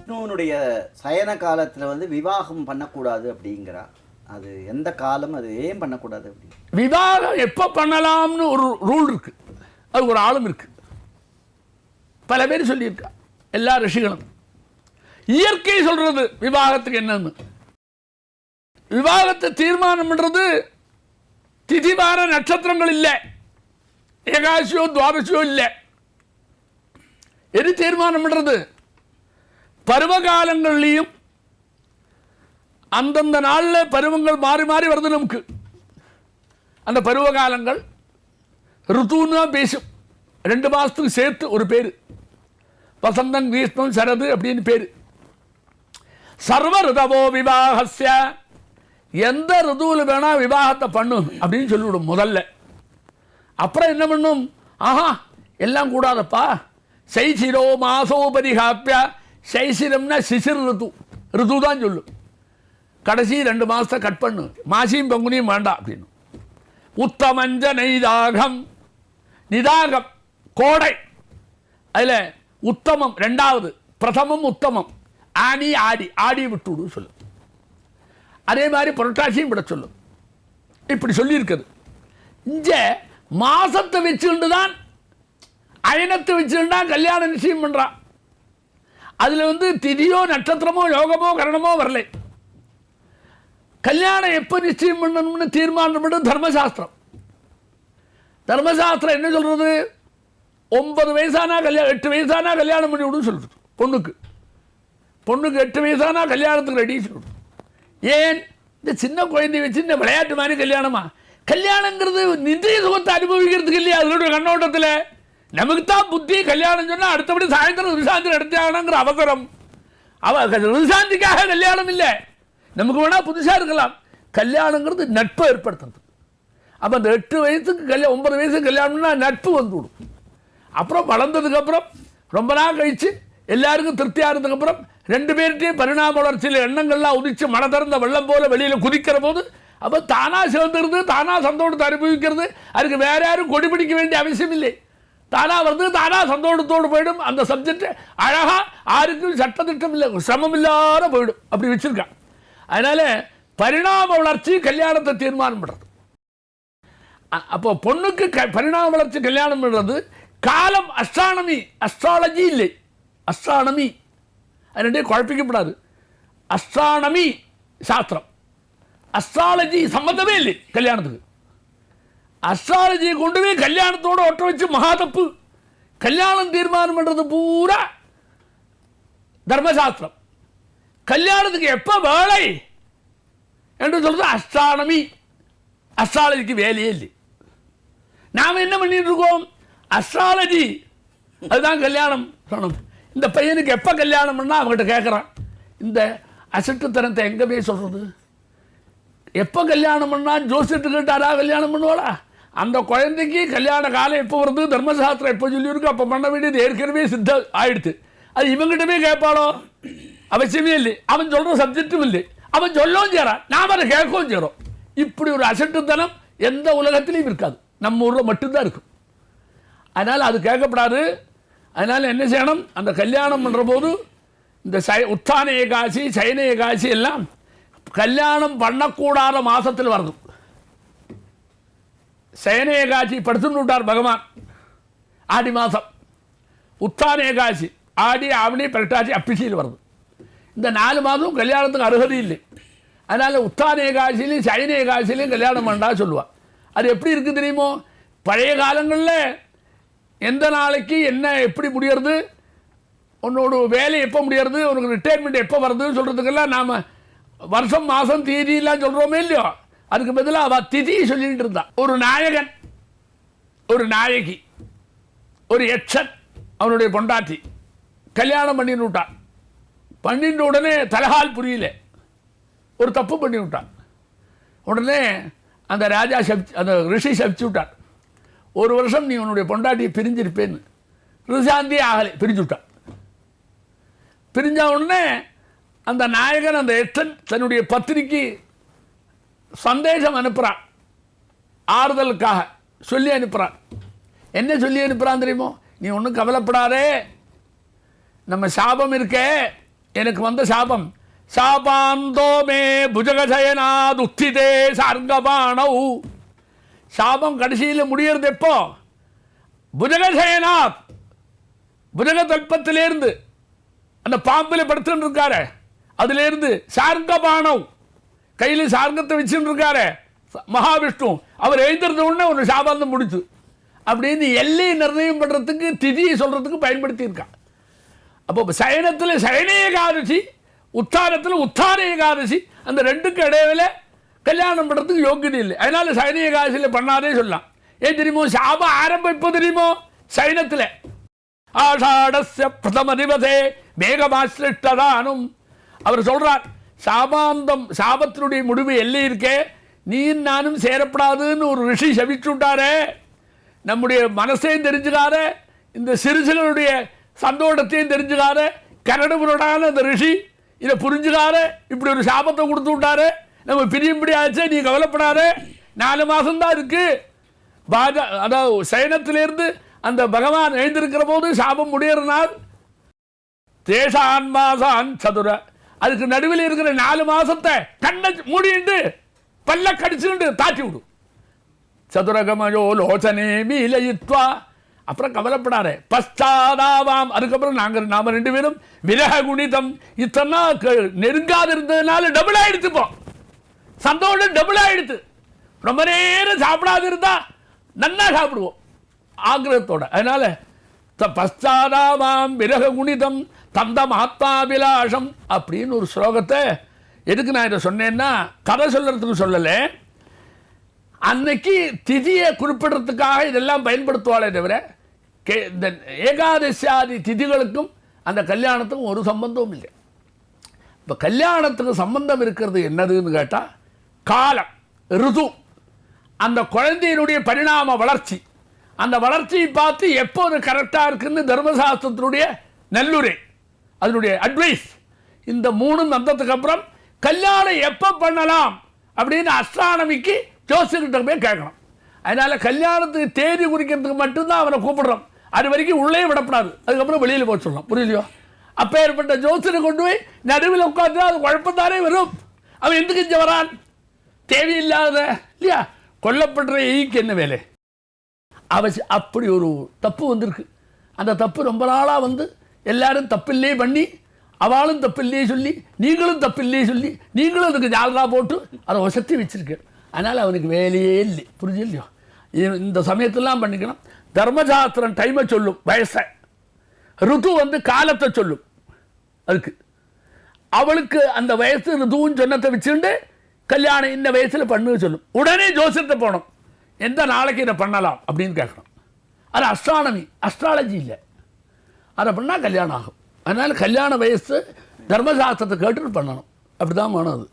விஷ்ணுனுடைய சயன காலத்தில் வந்து விவாகம் பண்ணக்கூடாது அப்படிங்கிறா. அது எந்த காலம், அது ஏன் பண்ணக்கூடாது அப்படி? விவாகம் எப்போ பண்ணலாம்னு ஒரு ரூல் இருக்கு, அது ஒரு ஆளும் இருக்கு. பல பேர் சொல்லியிருக்கா, எல்லா ரிஷிகளும். இயற்கை சொல்றது விவாகத்துக்கு என்னன்னு. விவாகத்தை தீர்மானம் பண்றது திதிவார நட்சத்திரங்கள் இல்லை, ஏகாசியோ துவாதசியோ இல்லை. எது தீர்மானம் பண்றது? பருவகாலங்கள்லையும் அந்தந்த நாளில் பருவங்கள் மாறி மாறி வருது. நமக்கு அந்த பருவகாலங்கள் ருத்துன்னு தான் பேசும். 2 மாதத்துக்கு சேர்த்து ஒரு பேர், வசந்தம் கிரீஷ்மம் சரது அப்படின்னு பேர். சர்வ ருதவோ விவாகஸ்ய, எந்த ருதுவில் வேணா விவாகத்தை பண்ணும் அப்படின்னு சொல்லிவிடும் முதல்ல. அப்புறம் என்ன பண்ணும்? ஆஹா எல்லாம் கூடாதப்பா, சைசிரோ மாசோபரிகாப்பிய, சைசிரம்னா சிசிர் ருது, ருது தான் சொல்லும். கடைசி 2 மாதத்தை கட் பண்ணு, மாசியும் பங்குனியும் வேண்டாம் அப்படின்னு. உத்தமஞ்ச நைதாகம், நிதாகம் கோடை, அதில் உத்தமம் 2வது, பிரதமம் உத்தமம், ஆனி ஆடி, ஆடி விட்டுடு சொல்லும். அதே மாதிரி புரட்டாசியும் விட சொல்லும். இப்படி சொல்லியிருக்குது. இங்கே மாசத்தை வச்சுட்டு தான், அயனத்தை வச்சுட்டு தான் கல்யாணம் நிச்சயம் பண்ணுறான். அதில் வந்து திதியோ நட்சத்திரமோ யோகமோ கரணமோ வரலை. கல்யாணம் எப்போ நிச்சயம் பண்ணணும்னு தீர்மானம் பண்ண தர்மசாஸ்திரம். தர்மசாஸ்திரம் என்ன சொல்றது? 9 வயசானா கல்யாணம், 8 வயசானா கல்யாணம் பண்ணி விடுன்னு சொல்லுது. பொண்ணுக்கு 8 வயசானா கல்யாணத்துக்கு ரெடி சொல்லுது. ஏன்? இந்த சின்ன குழந்தைய வச்சு இந்த விளையாட்டு மாதிரி கல்யாணமா? கல்யாணங்கிறது நிதிய சுகத்தை அனுபவிக்கிறதுக்கு இல்லையா? அதனுடைய கண்ணோட்டத்தில் நமக்கு தான் புத்தி. கல்யாணம் சொன்னால் அடுத்தபடி சாயந்தரம் ரிசாந்தி நடத்தியாங்கிற அவசரம். ரிசாந்திக்காக கல்யாணம் இல்லை, நமக்கு வேணா புதுசாக இருக்கலாம். கல்யாணங்கிறது நட்பை ஏற்படுத்துறது. அப்போ அந்த 8 வயசுக்கு 9 வயசுக்கு கல்யாணம்னா நட்பு வந்துவிடும். அப்புறம் வளர்ந்ததுக்கப்புறம் ரொம்ப நாள் கழித்து எல்லாருக்கும் திருப்தியாக இருந்ததுக்கப்புறம் 2 பேர்கிட்டையும் பரிணாம வளர்ச்சியில் எண்ணங்கள்லாம் உதிச்சு மன திறந்த வெள்ளம் போல வெளியில் குதிக்கிற போது அப்போ தானாக சேர்ந்துருது, தானாக சந்தோஷத்தை அனுபவிக்கிறது. அதுக்கு வேற யாரும் கொடி பிடிக்க வேண்டிய அவசியம் இல்லை. தானாக வந்து தானாக சந்தோஷத்தோடு போயிடும். அந்த சப்ஜெக்ட் அழகாக யாருக்கும் சட்டத்திட்டம் இல்லை, சிரமம் இல்லாத போயிடும். அப்படி வச்சுருக்கான். அதனால் பரிணாம வளர்ச்சி கல்யாணத்தை தீர்மானம் பண்ணுறது. அப்போ பொண்ணுக்கு பரிணாம வளர்ச்சி கல்யாணம் பண்ணுறது காலம். அஸ்ட்ரானமி, அஸ்ட்ராலஜி இல்லை, அஸ்ட்ரானமி. அது 2 குழப்பிக்கப்படாது. அஸ்ட்ரானமி சாஸ்திரம், அஸ்ட்ராலஜி சம்பந்தமே இல்லை கல்யாணத்துக்கு. அஸ்ட்ராலஜியை கொண்டு போய் கல்யாணத்தோடு ஒட்ட வச்சு மகா தப்பு. கல்யாணம் தீர்மானம் பண்ணுறது பூரா தர்மசாஸ்திரம். கல்யாணத்துக்கு எப்போ வேலை என்று சொல்றது அஸ்ட்ரானமி. அஸ்ட்ராலஜிக்கு வேலையே இல்லை. நாம் என்ன பண்ணிட்டு இருக்கோம்? அஸ்ட்ராலஜி அதுதான் கல்யாணம் சொல்லணும். இந்த பையனுக்கு எப்போ கல்யாணம் பண்ணால் அவங்ககிட்ட கேட்குறான். இந்த அசட்டுத்தனத்தை எங்கே போய் சொல்கிறது? எப்போ கல்யாணம் பண்ணால் ஜோசியத்து கேட்டாரா கல்யாணம் பண்ணுவாளா? அந்த குழந்தைக்கு கல்யாண காலம் எப்போ வருது, தர்மசாஸ்திரம் எப்போ சொல்லியிருக்கு, அப்போ பண்ண வேண்டியது ஏற்கனவே சித்த ஆயிடுத்து. அது இவங்கிட்ட போய் கேட்பாளோ? அவசியமே இல்லை. அவன் சொல்கிற சப்ஜெக்டும் இல்லை, அவன் சொல்லவும் செய்கிறான், நாம் அதை கேட்கவும் செய்கிறோம். இப்படி ஒரு அசட்டுத்தனம் எந்த உலகத்திலையும் இருக்காது, நம்ம ஊரில் மட்டும்தான் இருக்கும். அதனால் அது கேட்கப்படாது. அதனால் என்ன செய்யணும்? அந்த கல்யாணம் பண்ணுற போது இந்த உத்தான ஏகாசி சயன ஏகாசி எல்லாம் கல்யாணம் பண்ணக்கூடாத மாதத்தில் வருது. சயன ஏகாசி படுத்துன்னு விட்டார் பகவான் ஆடி மாதம். உத்தான ஏகாசி ஆடி ஆவணி புரட்டாசி அப்பிசியில் வருது. இந்த 4 மாதம் கல்யாணத்துக்கு அருகதை இல்லை. அதனால் உத்தான ஏகாசிலையும் சயன ஏகாசிலையும் கல்யாணம் பண்ணா சொல்லுவாள். அது எப்படி இருக்குது தெரியுமோ? பழைய காலங்களில் எந்த நாளைக்கு என்ன எப்படி முடியறது, உன்னோட வேலை எப்போ முடியறது, உனக்கு ரிட்டையர்மெண்ட் எப்போ வருதுன்னு சொல்கிறதுக்கெல்லாம் நாம் வருஷம் மாதம் தேதியெல்லாம் சொல்கிறோமே இல்லையோ, அதுக்கு பதிலாக அவள் திதி சொல்லிகிட்டு இருந்தான். ஒரு நாயகன், ஒரு நாயகி, ஒரு யட்சன், அவனுடைய பொண்டாட்டி கல்யாணம் பண்ணின்னு விட்டான். பண்ணிட்ட உடனே தலகால் புரியல, ஒரு தப்பு பண்ணி விட்டான். உடனே அந்த ராஜா அந்த ரிஷி சபிச்சு விட்டான். 1 வருஷம் நீ உன்னுடைய பொண்டாட்டியை பிரிஞ்சிருப்பேன்னு. ரிசாந்தியே ஆகலை, பிரிஞ்சு விட்டான். பிரிஞ்ச உடனே அந்த நாயகன் அந்த எட்டன் தன்னுடைய பத்திரிக்கு சந்தேசம் அனுப்புகிறான், ஆறுதலுக்காக சொல்லி அனுப்புகிறான். என்ன சொல்லி அனுப்புகிறான் தெரியுமோ? நீ ஒன்றும் கவலைப்படாதே, நம்ம சாபம் இருக்கே எனக்கு வந்த சாபம், சாபாந்தோ மே புஜகசயனாத் உத்திதே சார்கபாணவ். சாபம் கடைசியில் முடியறது எப்போ? புஜகசயனாத், புஜக தல்பத்திலேருந்து அந்த பாம்பில் படுத்துட்டு இருக்காரு, அதுலேருந்து சார்கபாணவ், கையில் சார்கத்தை வச்சுட்டு இருக்காரு மகாவிஷ்ணு, அவர் எழுந்திருந்த உடனே ஒரு சாபந்தம் முடிச்சு அப்படின்னு எல்லையை நிர்ணயம் பண்ணுறதுக்கு திதியை சொல்கிறதுக்கு பயன்படுத்தியிருக்கான். அப்போ சயனத்தில் சயன ஏகாதசி, உத்தானத்தில் உத்தான ஏகாதசி, அந்த ரெண்டுக்கு இடையில கல்யாணம் பண்ணுறதுக்கு யோகியதை இல்லை. அதனால சயன ஏகாதசியில் பண்ணாதே சொல்லலாம். ஏன் தெரியுமோ? சாபம் ஆரம்பம் இப்போ தெரியுமோ? சயனத்தில் ஆஷாடஸ்ய பிரதம திவசே மேகமாஸ்லிஷ்டதானும் அவர் சொல்கிறார். சாபாந்தம், சாபத்தினுடைய முடிவு எல்லை இருக்கே, நீ நானும் சேரப்படாதுன்னு ஒரு ரிஷி சபிச்சுட்டாரே, நம்முடைய மனசையும் தெரிஞ்சுக்காத, இந்த சிறுசுகளுடைய சந்தோஷத்தையும் தெரிஞ்சுக்காத கரடுமுரடான அந்த ரிஷி இதை புரிஞ்சுக்காத இப்படி ஒரு சாபத்தை கொடுத்து விட்டாரு, நம்ம பிரியும்படி ஆச்சு, நீ கவலைப்படாத, 4 மாதம்தான் இருக்கு. அதாவது சயனத்திலிருந்து அந்த பகவான் எழுந்திருக்கிற போது சாபம் முடிகிற நாள் தேசான் மாசான் சதுர, அதுக்கு நடுவில் இருக்கிற 4 மாசத்தை கண்ணை மூடிட்டு பல்ல கடிச்சுட்டு தாட்டி விடும். சதுரகமயோ லோசனே மீலயித்வா, அப்புறம் கவலைப்படாரு பஸ்தாதாவாம். அதுக்கப்புறம் நாம 2 பேரும் விரக குணிதம், இத்தனை நெருங்காது இருந்ததுனால டபுள் ஆயிடுத்து. இப்போ சந்தோஷம் டபுள் ஆயிடுத்து. ரொம்ப நேரம் சாப்பிடாது இருந்தா நன்னா சாப்பிடுவோம் ஆகிரகத்தோட. அதனால பஸ்தாதாவாம் விரக குணிதம் தந்தம் ஆத்மாபிலாஷம் அப்படின்னு ஒரு ஸ்லோகத்தை எதுக்கு நான் இதை சொன்னேன்னா, கதை சொல்றதுக்கு சொல்லலை, அன்னைக்கு திதியை குறிப்பிடுறதுக்காக இதெல்லாம் பயன்படுத்துவாளே தவிர இந்த ஏகாதசியாதி திதிகளுக்கும் அந்த கல்யாணத்துக்கும் ஒரு சம்பந்தமும் இல்லை. இப்போ கல்யாணத்துக்கு சம்பந்தம் இருக்கிறது என்னதுன்னு கேட்டால் காலம், ருது, அந்த குழந்தையினுடைய பரிணாம வளர்ச்சி, அந்த வளர்ச்சியை பார்த்து எப்போது கரெக்டாக இருக்குன்னு தர்மசாஸ்திரத்தினுடைய நல்லுரை, அதனுடைய அட்வைஸ், இந்த 3 வந்ததுக்கு அப்புறம் கல்யாணம் எப்போ பண்ணலாம் அப்படின்னு அஸ்ட்ரானமிக்கு ஜோசியர்கிட்ட போய் கேட்கணும். அதனால கல்யாணத்துக்கு தேதி குறிக்கிறதுக்கு மட்டும்தான் அவனை கூப்பிடுறோம், அது வரைக்கும் உள்ளே விடப்படாது, அதுக்கப்புறம் வெளியில் போக சொல்லலாம். புரியலையோ? அப்போ ஏற்பட்ட ஜோசியரை கொண்டு போய் நடுவில் உட்காந்து அது குழப்பத்தானே வரும். அவன் எதுக்கு இங்கே வரான்? தேவையில்லாத இல்லையா? கொல்லப்படுற ஈக்கு என்ன வேலை? அப்படி ஒரு தப்பு வந்திருக்கு. அந்த தப்பு ரொம்ப நாளாக வந்து எல்லாரும் தப்பில்லையே பண்ணி, அவளும் தப்பில்லையே சொல்லி, நீங்களும் தப்பில்லையே சொல்லி, நீங்களும் அதுக்கு ஜாலரா போட்டு அதை வசத்தி வச்சிருக்கேன். அதனால் அவனுக்கு வேலையே இல்லை. புரிஞ்சு இல்லையோ? இந்த சமயத்தெல்லாம் பண்ணிக்கணும். தர்மசாஸ்திரம் டைமை சொல்லும், வயசை, ருது வந்து காலத்தை சொல்லும். அதுக்கு அவளுக்கு அந்த வயசு ருதுவும் சொன்னத்தை வச்சுட்டு கல்யாணம் இந்த வயசில் பண்ணு சொல்லும். உடனே ஜோசியத்தை போகணும், எந்த நாளைக்கு இதை பண்ணலாம் அப்படின்னு கேட்கணும். அது அஸ்ட்ரானமி, அஸ்ட்ராலஜி இல்லை. அதை பண்ணால் கல்யாணம் ஆகும். அதனால் கல்யாண வயசு தர்மசாஸ்திரத்தை கேட்டுட்டு பண்ணணும். அப்படி தான் வேணும் அது.